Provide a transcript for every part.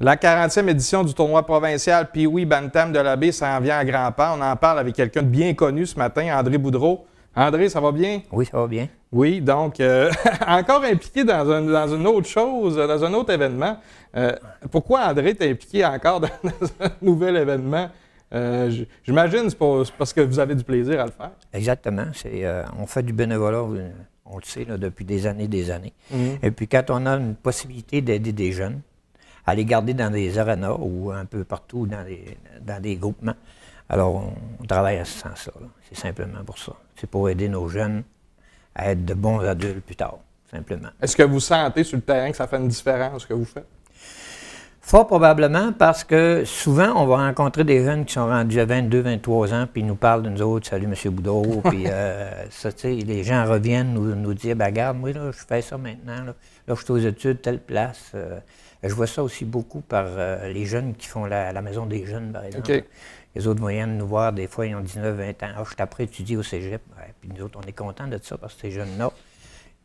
La 40e édition du tournoi provincial Pee-Wee Bantam de la Baie s'en vient à grands pas. On en parle avec quelqu'un de bien connu ce matin, André Boudreau. André, ça va bien? Oui, ça va bien. Oui, donc, encore impliqué dans une autre chose, dans un autre événement. Pourquoi André t'es impliqué encore dans un nouvel événement? J'imagine que c'est parce que vous avez du plaisir à le faire. Exactement. On fait du bénévolat, on le sait, là, depuis des années, des années. Et puis quand on a une possibilité d'aider des jeunes, à les garder dans des arénas ou un peu partout dans des groupements, alors on travaille à ce sens-là. C'est simplement pour ça. C'est pour aider nos jeunes à être de bons adultes plus tard, simplement. Est-ce que vous sentez sur le terrain que ça fait une différence, ce que vous faites? Fort probablement, parce que souvent, on va rencontrer des jeunes qui sont rendus à 22, 23 ans, puis ils nous parlent de nous autres, « Salut, M. Boudreau », puis ça, tu sais, les gens reviennent nous dire, « Ben, regarde, moi, là, je fais ça maintenant, là je suis aux études, telle place. » Je vois ça aussi beaucoup par les jeunes qui font la maison des jeunes, par exemple. Okay. Les autres viennent nous voir, des fois, ils ont 19, 20 ans. « Ah, je suis après étudier au cégep. » Puis nous autres, on est contents de ça, parce que ces jeunes-là,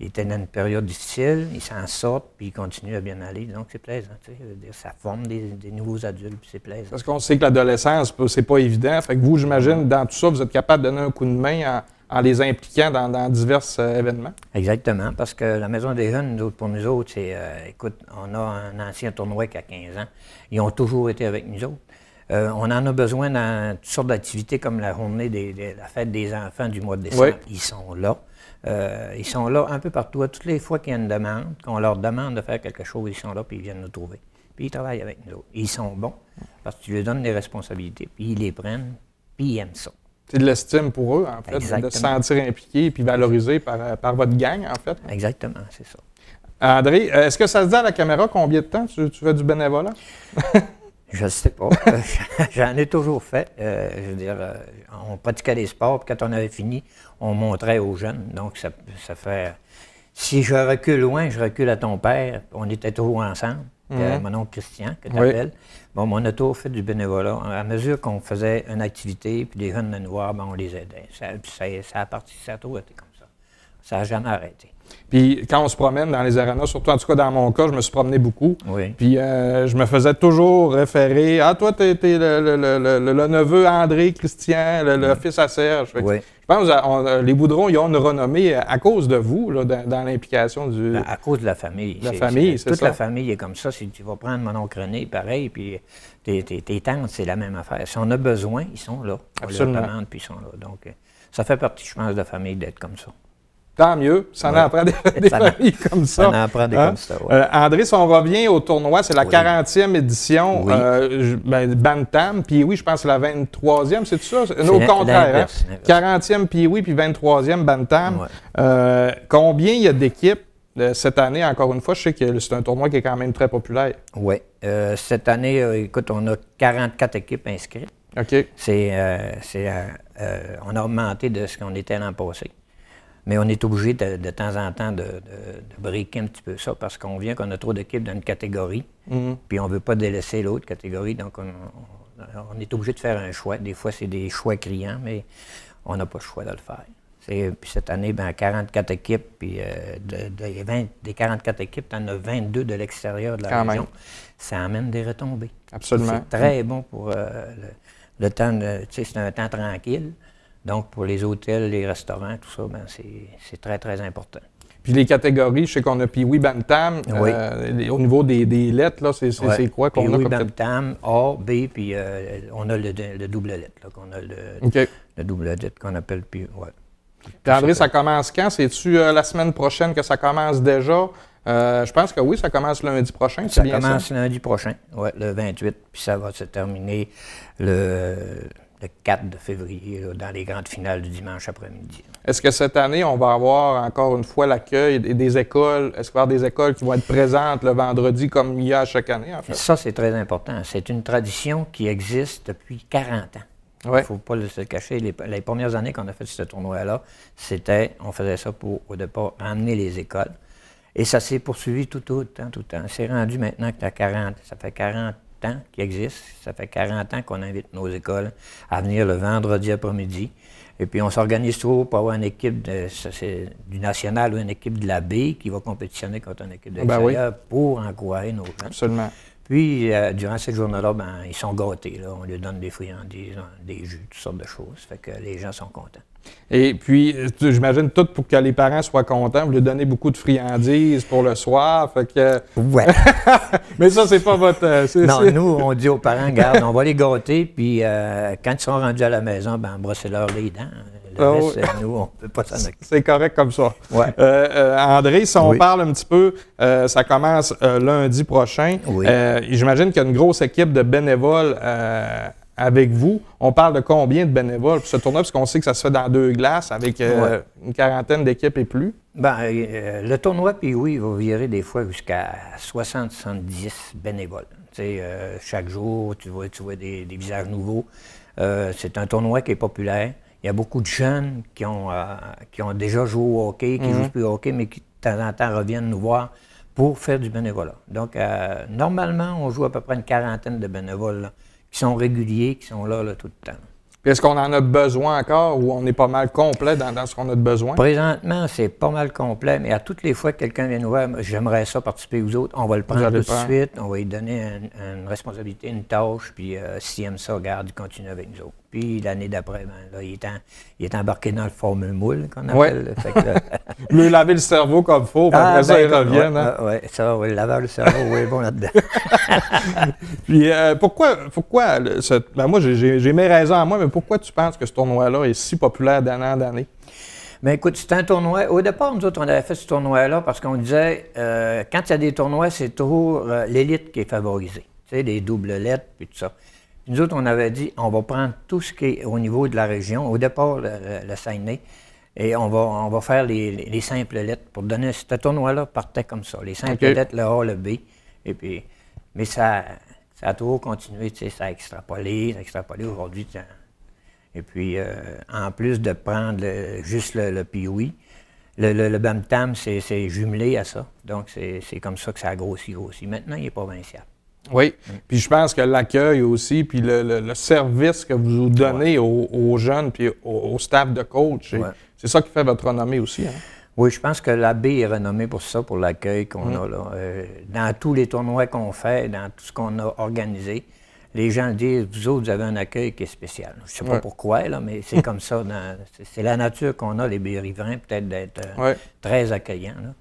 ils étaient dans une période difficile, ils s'en sortent, puis ils continuent à bien aller. Donc, c'est plaisant. Tu sais, ça forme des nouveaux adultes, puis c'est plaisant. Parce qu'on sait que l'adolescence, c'est pas évident. Fait que vous, j'imagine, dans tout ça, vous êtes capable de donner un coup de main en les impliquant dans divers événements. Exactement, parce que la Maison des jeunes, pour nous autres, c'est, écoute, on a un ancien tournoi qui a 15 ans. Ils ont toujours été avec nous autres. On en a besoin dans toutes sortes d'activités comme la journée la fête des enfants du mois de décembre. Oui. Ils sont là. Ils sont là un peu partout. À toutes les fois qu'il y a une demande, qu'on leur demande de faire quelque chose, ils sont là, puis ils viennent nous trouver. Puis ils travaillent avec nous autres. Ils sont bons, parce que tu leur donnes des responsabilités, puis ils les prennent, puis ils aiment ça. C'est de l'estime pour eux, en fait, Exactement. de se sentir impliqués et puis valorisés par votre gang, en fait. Exactement, c'est ça. André, est-ce que ça se dit à la caméra combien de temps tu fais du bénévolat? Je ne sais pas. J'en ai toujours fait. Je veux dire, on pratiquait des sports, puis quand on avait fini, on montrait aux jeunes. Donc, ça fait... Si je recule loin, je recule à ton père. On était toujours ensemble. Mon oncle Christian, que tu appelles. Bon, on a toujours fait du bénévolat. À mesure qu'on faisait une activité, puis les jeunes venaient nous voir, ben, on les aidait. Ça a toujours été comme ça. Ça n'a jamais arrêté. Puis quand on se promène dans les arénas, surtout en tout cas dans mon cas, je me suis promené beaucoup. Oui. Puis je me faisais toujours référer « Ah, toi, t'es le neveu André Christian, le fils à Serge. » Oui. Je pense que les Boudrons, ils ont une renommée à cause de vous, là, dans l'implication du... À cause de la famille. La famille, c'est ça. Toute la famille est comme ça. Si tu vas prendre mon oncle René, pareil, puis tes tantes, c'est la même affaire. Si on a besoin, ils sont là. Absolument. On leur demande, puis ils sont là. Donc, ça fait partie, je pense, de la famille d'être comme ça. Tant mieux, ça en prend des familles comme ça. Ça en prend des comme ça, oui. André, si on revient au tournoi, c'est la 40e édition Bantam, puis oui, je pense que c'est la 23e, c'est ça? Au contraire, hein? 40e Pee-Wee, puis 23e Bantam. Ouais. Combien il y a d'équipes cette année, encore une fois? Je sais que c'est un tournoi qui est quand même très populaire. Oui. Cette année, écoute, on a 44 équipes inscrites. OK. On a augmenté de ce qu'on était l'an passé. Mais on est obligé de temps en temps de breaker un petit peu ça parce qu'on vient qu'on a trop d'équipes dans une catégorie, puis on ne veut pas délaisser l'autre catégorie, donc on est obligé de faire un choix. Des fois, c'est des choix criants, mais on n'a pas le choix de le faire. Puis cette année, 44 équipes, puis des 44 équipes, tu en as 22 de l'extérieur de la région. Ça amène des retombées. Absolument. C'est très bon pour le temps, tu sais, c'est un temps tranquille. Donc, pour les hôtels, les restaurants, tout ça, c'est très, très important. Puis les catégories, je sais qu'on a Pee-Wee Bantam. Oui. Au niveau des lettres, là, c'est quoi qu'on a comme... Pee-Wee Bantam, A, B, puis on a le double lettre, là, qu'on a le double lettre qu'on appelle puis Puis André, ça commence quand? C'est-tu la semaine prochaine que ça commence déjà? Je pense que oui, ça commence lundi prochain, c'est bien ça? Ça commence lundi prochain, oui, le 28, puis ça va se terminer le 4 de février, là, dans les grandes finales du dimanche après-midi. Est-ce que cette année, on va avoir encore une fois l'accueil des écoles? Est-ce qu'il va y avoir des écoles qui vont être présentes le vendredi comme il y a à chaque année, en fait? Ça, c'est très important. C'est une tradition qui existe depuis 40 ans. Il ne faut pas se cacher. Les premières années qu'on a fait ce tournoi-là, on faisait ça pour, au départ, emmener les écoles. Et ça s'est poursuivi tout le temps. C'est rendu maintenant que ça fait 40 ans qui existe. Ça fait 40 ans qu'on invite nos écoles à venir le vendredi après-midi. Et puis, on s'organise toujours pour avoir une équipe du national ou une équipe de la baie qui va compétitionner contre une équipe de l'extérieur pour encourager nos gens. Absolument. Puis, durant cette journée-là, ben, ils sont gâtés. Là. On leur donne des friandises, des jus, toutes sortes de choses. Fait que les gens sont contents. Et puis, j'imagine tout pour que les parents soient contents. Vous leur donnez beaucoup de friandises pour le soir. Fait que... Ouais. Mais ça, c'est pas votre... non, nous, on dit aux parents, regarde, on va les gâter. Puis, quand ils sont rendus à la maison, ben, brossez-leur les dents. Le reste, nous, on ne peut pas s'en occuper. C'est correct comme ça. Ouais. André, si on parle un petit peu, ça commence lundi prochain. Oui. J'imagine qu'il y a une grosse équipe de bénévoles avec vous. On parle de combien de bénévoles pour ce tournoi? Parce qu'on sait que ça se fait dans 2 glaces avec une quarantaine d'équipes et plus. Ben, le tournoi, puis oui, il va virer des fois jusqu'à 60-70 bénévoles. Chaque jour, tu vois des visages nouveaux. C'est un tournoi qui est populaire. Il y a beaucoup de jeunes qui ont déjà joué au hockey, qui ne jouent plus au hockey, mais qui de temps en temps reviennent nous voir pour faire du bénévolat. Donc, normalement, on joue à peu près une quarantaine de bénévoles là, qui sont réguliers, qui sont là tout le temps. Puis est-ce qu'on en a besoin encore ou on est pas mal complet dans ce qu'on a de besoin? Présentement, c'est pas mal complet, mais à toutes les fois que quelqu'un vient nous voir, j'aimerais ça participer aux autres, on va le prendre tout de suite, on va lui donner une responsabilité, une tâche, puis s'il aime ça, regarde, il continue avec nous autres. Puis l'année d'après, ben, là, il est embarqué dans le formule moule, qu'on appelle. Lui laver le cerveau comme il faut, puis après ça, il revient. Oui, ça, oui, laver le cerveau, oui, bon là-dedans. Puis pourquoi ben moi, j'ai mes raisons à moi, mais pourquoi tu penses que ce tournoi-là est si populaire d'année en année? Bien, écoute, c'est un tournoi. Au départ, nous autres, on avait fait ce tournoi-là parce qu'on disait, quand il y a des tournois, c'est toujours l'élite qui est favorisée. Tu sais, les doubles lettres, puis tout ça. Puis nous autres, on avait dit, on va prendre tout ce qui est au niveau de la région, au départ, le Saguenay, et on va faire les simples lettres pour donner. Ce tournoi-là partait comme ça. Les simples lettres, le A, le B. Et puis, mais ça a toujours continué, tu sais, ça a extrapolé aujourd'hui. Et puis, en plus de prendre juste le Pee-Wee, le Bantam, c'est jumelé à ça. Donc, c'est comme ça que ça a grossi. Maintenant, il est provincial. Oui, puis je pense que l'accueil aussi, puis le service que vous donnez aux jeunes, puis au staff de coach, c'est ça qui fait votre renommée aussi, hein? Oui, je pense que la baie est renommée pour ça, pour l'accueil qu'on a là. Dans tous les tournois qu'on fait, dans tout ce qu'on a organisé, les gens disent, vous autres, vous avez un accueil qui est spécial. Je ne sais pas pourquoi, là, mais c'est comme ça. C'est la nature qu'on a, les baies-riverains, peut-être d'être très accueillants. Là.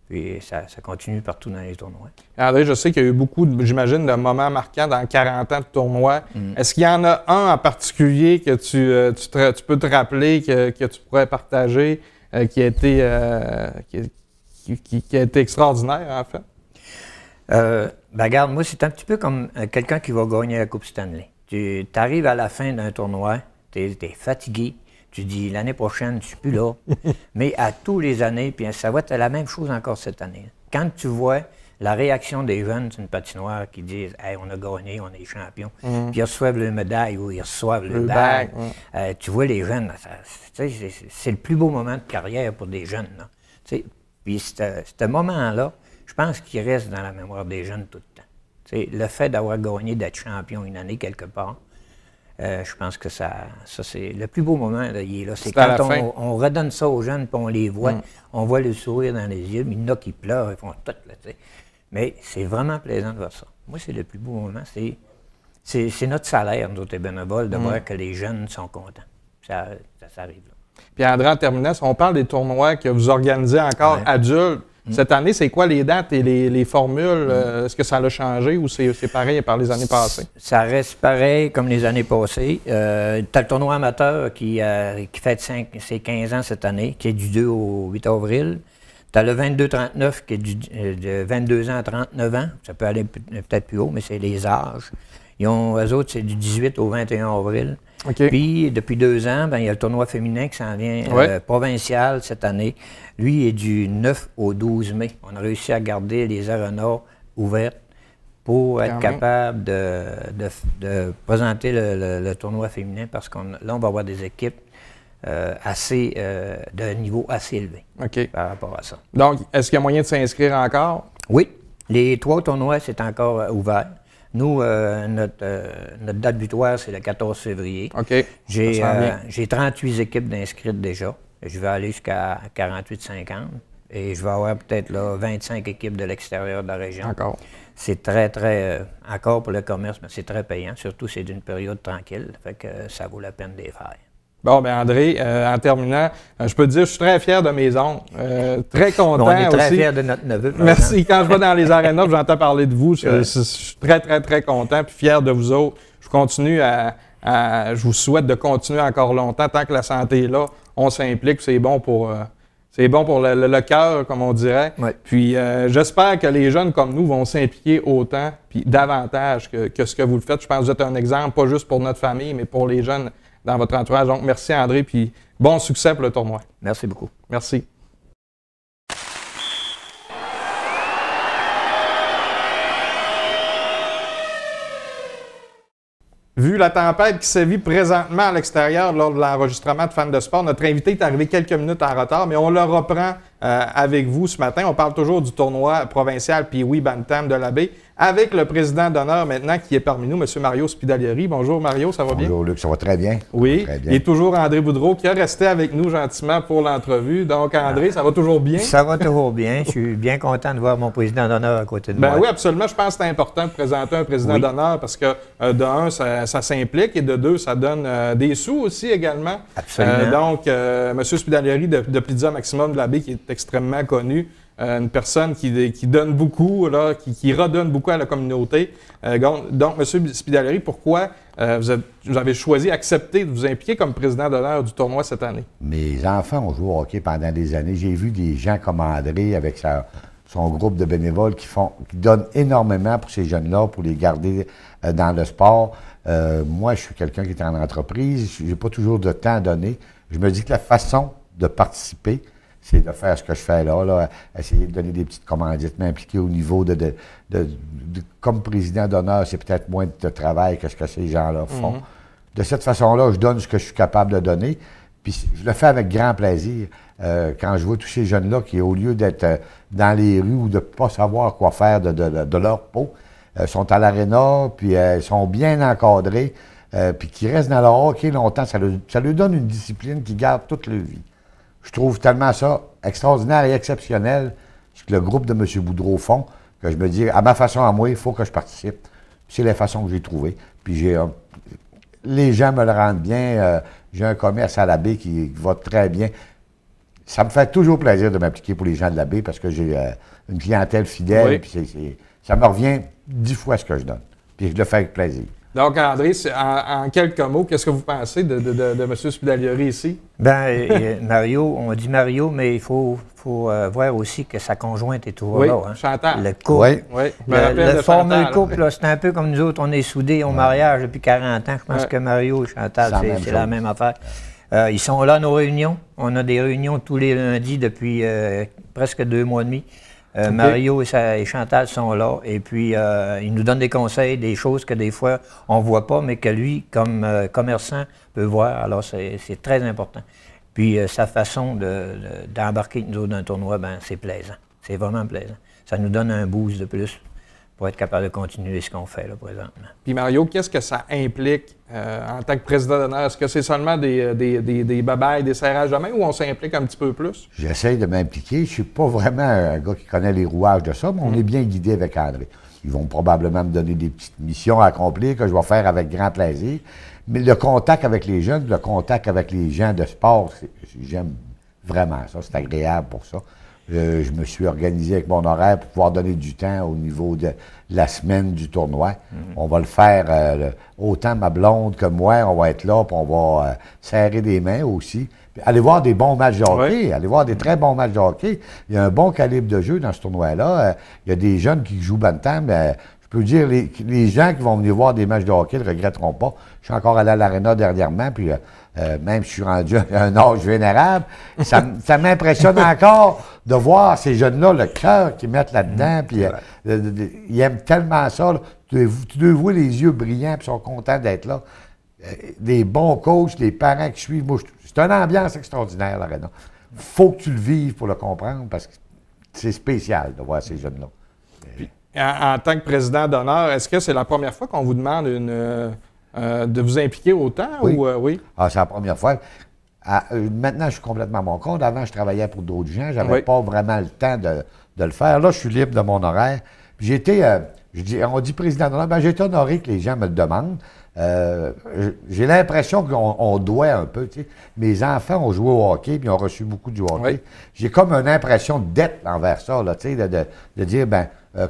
Puis ça continue partout dans les tournois. André, je sais qu'il y a eu beaucoup, j'imagine, de moments marquants dans 40 ans de tournoi. Est-ce qu'il y en a un en particulier que tu peux te rappeler, que tu pourrais partager, qui a été extraordinaire, en fait? Ben regarde, moi, c'est un petit peu comme quelqu'un qui va gagner la Coupe Stanley. Tu arrives à la fin d'un tournoi, tu es fatigué, tu dis l'année prochaine, je ne suis plus là. Mais à tous les années, puis ça va être la même chose encore cette année. Quand tu vois la réaction des jeunes d'une patinoire qui disent hey, on a gagné, on est champion, puis ils reçoivent le médaille ou ils reçoivent le bague, tu vois les jeunes, c'est le plus beau moment de carrière pour des jeunes. Puis ce moment-là, je pense qu'il reste dans la mémoire des jeunes tout le temps. T'sais, le fait d'avoir gagné, d'être champion une année quelque part, je pense que ça c'est le plus beau moment, là, il est là. C'est quand on redonne ça aux jeunes, puis on les voit, on voit le sourire dans les yeux, mais il y en a qui pleurent, ils font tout, là, t'sais. Mais c'est vraiment plaisant de voir ça. Moi, c'est le plus beau moment. C'est notre salaire, nous autres, les bénévoles, de voir que les jeunes sont contents. Ça arrive là. Puis André, en terminant, si on parle des tournois que vous organisez encore adultes, cette année, c'est quoi les dates et les formules? Est-ce que ça a changé ou c'est pareil par les années passées? Ça reste pareil comme les années passées. Tu as le tournoi amateur qui fête ses 15 ans cette année, qui est du 2 au 8 avril. Tu as le 22-39 qui est de 22 ans à 39 ans. Ça peut aller peut-être plus haut, mais c'est les âges. Eux autres, c'est du 18 au 21 avril. Okay. Puis, depuis 2 ans, il y a le tournoi féminin qui s'en vient provincial cette année. Lui, il est du 9 au 12 mai. On a réussi à garder les arénas ouvertes pour être capable de présenter le tournoi féminin parce que là, on va avoir des équipes de niveau assez élevé par rapport à ça. Donc, est-ce qu'il y a moyen de s'inscrire encore? Oui. Les 3 tournois, c'est encore ouvert. Nous, notre date butoir, c'est le 14 février. OK. J'ai 38 équipes d'inscrites déjà. Je vais aller jusqu'à 48-50. Et je vais avoir peut-être 25 équipes de l'extérieur de la région. D'accord. C'est très, encore pour le commerce, mais c'est très payant. Surtout, c'est d'une période tranquille. Fait que ça vaut la peine de les faire. Bon, bien, André, en terminant, je peux te dire, je suis très fier de mes oncles. Très content aussi. On est très fiers de notre neveu. Merci. Quand je vais dans les arénas, j'entends parler de vous. Je suis très, très, très content puis fier de vous autres. Je vous souhaite de continuer encore longtemps. Tant que la santé est là, on s'implique. C'est bon pour le cœur, comme on dirait. Ouais. Puis j'espère que les jeunes comme nous vont s'impliquer autant puis davantage que ce que vous le faites. Je pense que vous êtes un exemple, pas juste pour notre famille, mais pour les jeunes dans votre entourage. Donc, merci André, puis bon succès pour le tournoi. Merci beaucoup. Merci. Vu la tempête qui sévit présentement à l'extérieur lors de l'enregistrement de Fans de sport, notre invité est arrivé quelques minutes en retard, mais on le reprend avec vous ce matin. On parle toujours du tournoi provincial Pee-Wee Bantam de la Baie avec le président d'honneur maintenant qui est parmi nous, M. Mario Spidalieri. Bonjour Mario, ça va bien? Bonjour Luc, ça va très bien. Oui, très bien. Et toujours André Boudreau qui a resté avec nous gentiment pour l'entrevue. Donc André, ça va toujours bien? Ça va toujours bien. Je suis bien content de voir mon président d'honneur à côté de moi. Oui, absolument. Je pense que c'est important de présenter un président d'honneur parce que de un, ça s'implique et de deux, ça donne des sous aussi également. Absolument. Donc, M. Spidalieri de Pizza Maximum de la Baie qui est extrêmement connu. Une personne qui donne beaucoup, là, qui redonne beaucoup à la communauté. Donc, M. Spidalieri, pourquoi vous avez choisi, accepté de vous impliquer comme président d'honneur du tournoi cette année? Mes enfants ont joué au hockey pendant des années. J'ai vu des gens comme André avec son groupe de bénévoles qui donnent énormément pour ces jeunes-là, pour les garder dans le sport. Moi, je suis quelqu'un qui est en entreprise. Je n'ai pas toujours de temps à donner. Je me dis que la façon de participer, c'est de faire ce que je fais là, essayer de donner des petites commandites, m'impliquer au niveau comme président d'honneur, c'est peut-être moins de travail que ce que ces gens-là font. De cette façon-là, je donne ce que je suis capable de donner, puis je le fais avec grand plaisir. Quand je vois tous ces jeunes-là qui, au lieu d'être dans les rues ou de ne pas savoir quoi faire de leur peau, sont à l'aréna, puis sont bien encadrés, puis qui restent dans leur hockey longtemps, ça leur donne une discipline qui garde toute leur vie. Je trouve tellement ça extraordinaire et exceptionnel, ce que le groupe de M. Boudreau font, que je me dis, à ma façon, à moi, il faut que je participe. C'est la façon que j'ai trouvée. Puis les gens me le rendent bien. J'ai un commerce à la baie qui va très bien. Ça me fait toujours plaisir de m'appliquer pour les gens de la baie parce que j'ai une clientèle fidèle. Oui. Puis ça me revient 10 fois ce que je donne. Puis je le fais avec plaisir. Donc, André, en quelques mots, qu'est-ce que vous pensez de M. Spidalieri ici? Bien, Mario, on dit Mario, mais il faut voir aussi que sa conjointe est toujours là. Hein. Chantal. Le couple. Oui. Le formule couple, c'est un peu comme nous autres, on est soudés au mariage depuis 40 ans. Je pense que Mario et Chantal, c'est la même affaire. Ils sont là, nos réunions. On a des réunions tous les lundis depuis presque 2 mois et demi. Mario et Chantal sont là et puis ils nous donnent des conseils, des choses que des fois on ne voit pas, mais que lui, comme commerçant, peut voir. Alors c'est très important. Puis sa façon d'embarquer nous autres dans un tournoi, ben c'est plaisant. C'est vraiment plaisant. Ça nous donne un boost de plus pour être capable de continuer ce qu'on fait là présentement. Puis Mario, qu'est-ce que ça implique en tant que président d'honneur? Est-ce que c'est seulement des babayes, des serrages de main ou on s'implique un petit peu plus? J'essaie de m'impliquer. Je ne suis pas vraiment un gars qui connaît les rouages de ça, mais on est bien guidé avec André. Ils vont probablement me donner des petites missions à accomplir que je vais faire avec grand plaisir. Mais le contact avec les jeunes, le contact avec les gens de sport, j'aime vraiment ça. C'est agréable pour ça. Je me suis organisé avec mon horaire pour pouvoir donner du temps au niveau de la semaine du tournoi. On va le faire, autant ma blonde que moi, on va être là, puis on va serrer des mains aussi. Puis aller voir des bons matchs de hockey, aller voir des très bons matchs de hockey. Il y a un bon calibre de jeu dans ce tournoi-là. Il y a des jeunes qui jouent Bantam. Je peux dire, les gens qui vont venir voir des matchs de hockey ne regretteront pas. Je suis encore allé à l'aréna dernièrement, puis même si je suis rendu à un âge vénérable, ça m'impressionne encore de voir ces jeunes-là, le cœur qu'ils mettent là-dedans, puis ils aiment tellement ça. Là. Tu dois voir les yeux brillants, puis ils sont contents d'être là. Des bons coachs, les parents qui suivent. C'est une ambiance extraordinaire, l'aréna. Il faut que tu le vives pour le comprendre, parce que c'est spécial de voir ces jeunes-là. En tant que président d'honneur, est-ce que c'est la première fois qu'on vous demande de vous impliquer autant? Oui. Ou, oui? Ah, c'est la première fois. Maintenant, je suis complètement à mon compte. Avant, je travaillais pour d'autres gens. Je n'avais pas vraiment le temps de le faire. Là, je suis libre de mon horaire. Puis j'ai été, on dit président d'honneur, ben, j'ai été honoré que les gens me le demandent. J'ai l'impression qu'on doit un peu. Tu sais. Mes enfants ont joué au hockey, puis ils ont reçu beaucoup du hockey. Oui. J'ai comme une impression de dette envers ça, là, tu sais, de dire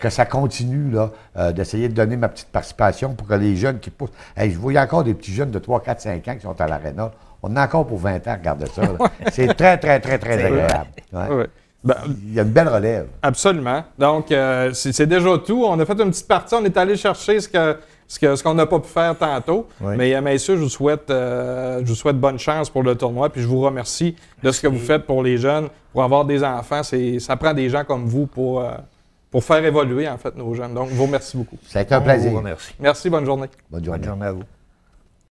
que ça continue, là, d'essayer de donner ma petite participation pour que les jeunes qui poussent. Hey, je voyais encore des petits jeunes de 3, 4, 5 ans qui sont à l'aréna. On en a encore pour 20 ans, regardez ça. C'est très, très, très, très agréable. Ouais. Oui. Ben, il y a une belle relève. Absolument. Donc, c'est déjà tout. On a fait une petite partie. On est allé chercher ce qu'on n'a pas pu faire tantôt. Oui. Mais messieurs, je vous souhaite bonne chance pour le tournoi. Puis je vous remercie de ce que vous faites pour les jeunes, pour avoir des enfants. Ça prend des gens comme vous pour faire évoluer, en fait, nos jeunes. Donc, je vous remercie beaucoup. Ça a été un plaisir. Merci, bonne journée. Bonne journée. Bonne journée à vous.